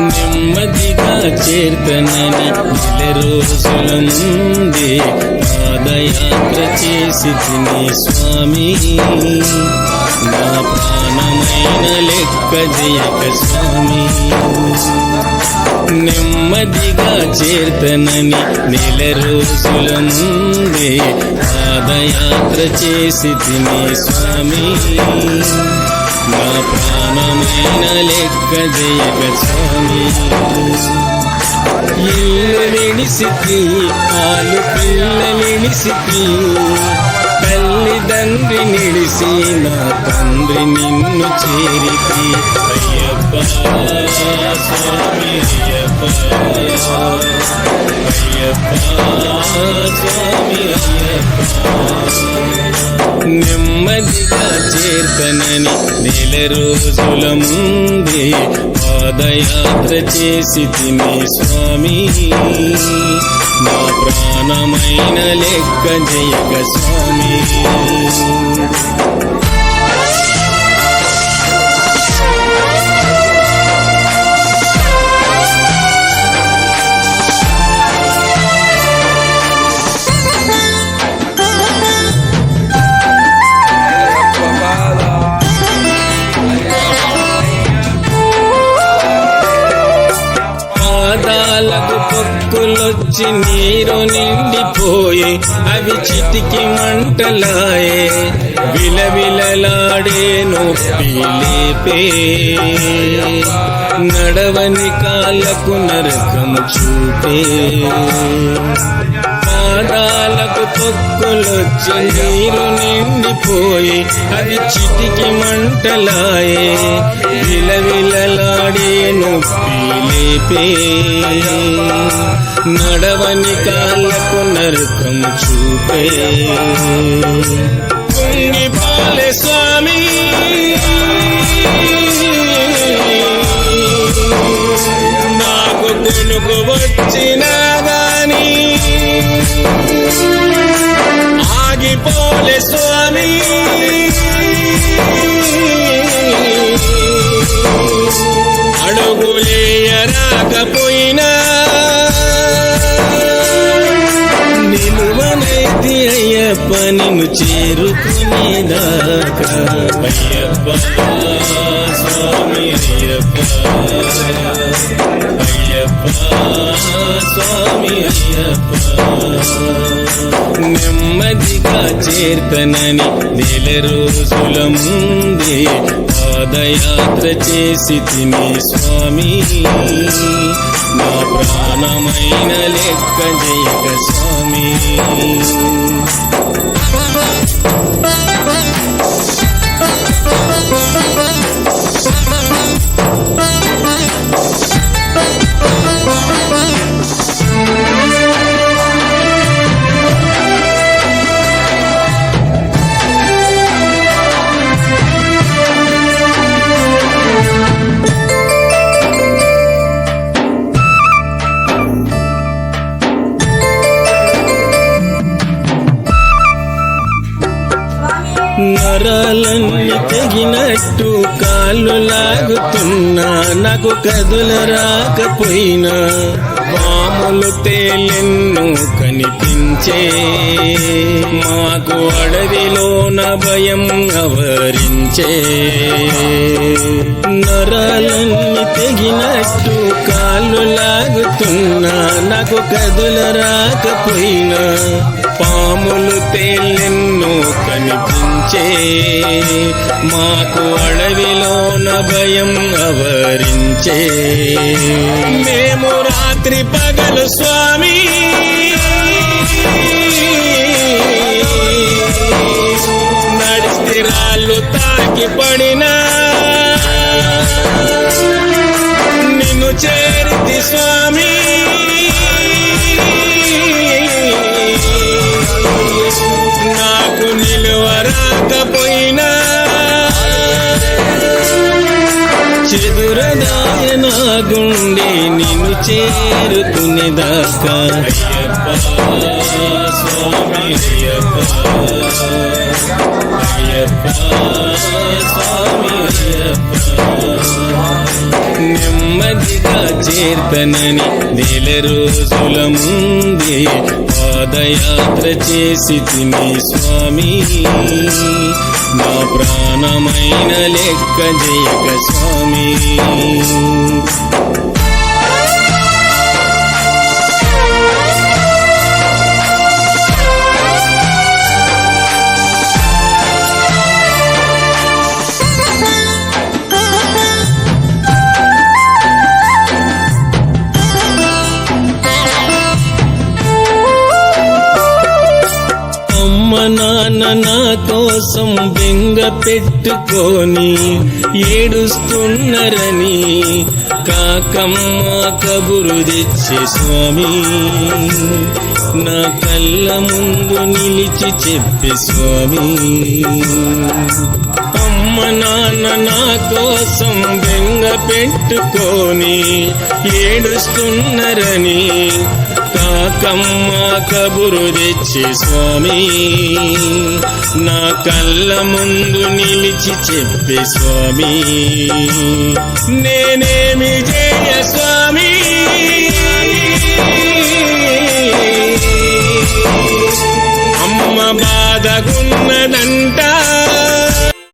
నెమ్మదిగా చేర్తనని నెల రోజుల ముందే పాదయాత్ర చేసి తిని స్వామి, నా ప్రాణమైన లెక్క జయక స్వామి. నెమ్మదిగా చేర్తనని నెల రోజుల ముందే పాదయాత్ర చేసి తిని స్వామి, నా ప్రాణమైన లెక్క జయక స్వామి. ఇల్లు విడిసితి ఆలు పిల్లలిడిసితి, తల్లిదండ్రి నిడిసి నా తండ్రి నిన్ను చేరితి. అయ్యప్ప స్వామి అయ్యప్ప, అయ్యప్ప స్వామి అయ్యప్ప. నెమ్మదిగా చేర్తనని నెల రోజుల ముందే పాదయాత్ర చేసి తిని స్వామి, నా ప్రాణమైన లెక్క జయక స్వామి. పాదాలకు పొక్కులొచ్చి నీరు నిండిపోయే, అవి చిటికి మంటలాయే, విలవిలలాడే నొప్పి లేపే. నడవని కాళ్ళకు నరకము చూపే, పాదాలకు పొక్కులొచ్చి నీరు నిండిపోయి, అవి చిటికి మంటలాయే, విలవిలలాడే నొప్పి లేపే. నడవని కాళ్ళకు నరకం చూపే. కుంగిపాలే స్వామి నాకు కొనుకు వచ్చినా గాని, ఆగిపోలే స్వామి అడుగులేయరాకపోయినా, నిలువనైతి అయ్యప్ప నిన్ను చేరుకునేదాకా. అయ్యప్ప స్వామి అయ్యప్ప, అయ్యప్ప స్వామి అయ్యప్ప. నెమ్మదిగా చేర్తనని నెల రోజుల ముందే పాదయాత్ర చేసి తిని స్వామి, నా ప్రాణమైన లెక్క జయక స్వామి. నరాలన్నీ తెగినట్టు కాళ్ళు లాగుతున్నా, నాకు కదుల రాకపోయినా, పాములు తేలెన్నో కనిపించే, మాకు అడవిలోన భయం ఆవరించే. నరాలన్నీ తెగినట్టు కాళ్ళు లాగుతున్నా, నాకు కదుల రాకపోయినా, పాములు తేలెన్నో కనిపించే, మాకు అడవిలోన భయం ఆవరించే. మేము రాత్రి పగలు స్వామి నడిస్తే రాళ్ళు తాకి పడినా, నిన్ను చేరితి స్వామి, నాకు నిలువరాకపోయినా, చెదురదాయ నా గుండె నిన్ను చేరుకునేదాకా. అయ్యప్ప స్వామి అయ్యప్ప, అయ్యప్ప స్వామి అయ్యప్ప. నెమ్మదిగా చేర్తనని నెల రోజుల ముందే పాదయాత్ర చేసి తిని స్వామి, నా ప్రాణమైన లెక్క జయక స్వామి. నాన్న నా కోసం బెంగ పెట్టుకొని ఏడుస్తున్నరని కాకమ్మ కబురు తెచ్చే స్వామి, నా కళ్ళ ముందు నిలిచి చెప్పే స్వామి. అమ్మ నాన్న నా కోసం బెంగ పెట్టుకొని ఏడుస్తున్నరని కాకమ్మ కబురు తెచ్చే స్వామి, నా కళ్ళ ముందు నిలిచి చెప్పే స్వామి. నేనేమి చేయ స్వామి, అమ్మ బాధగున్నదంట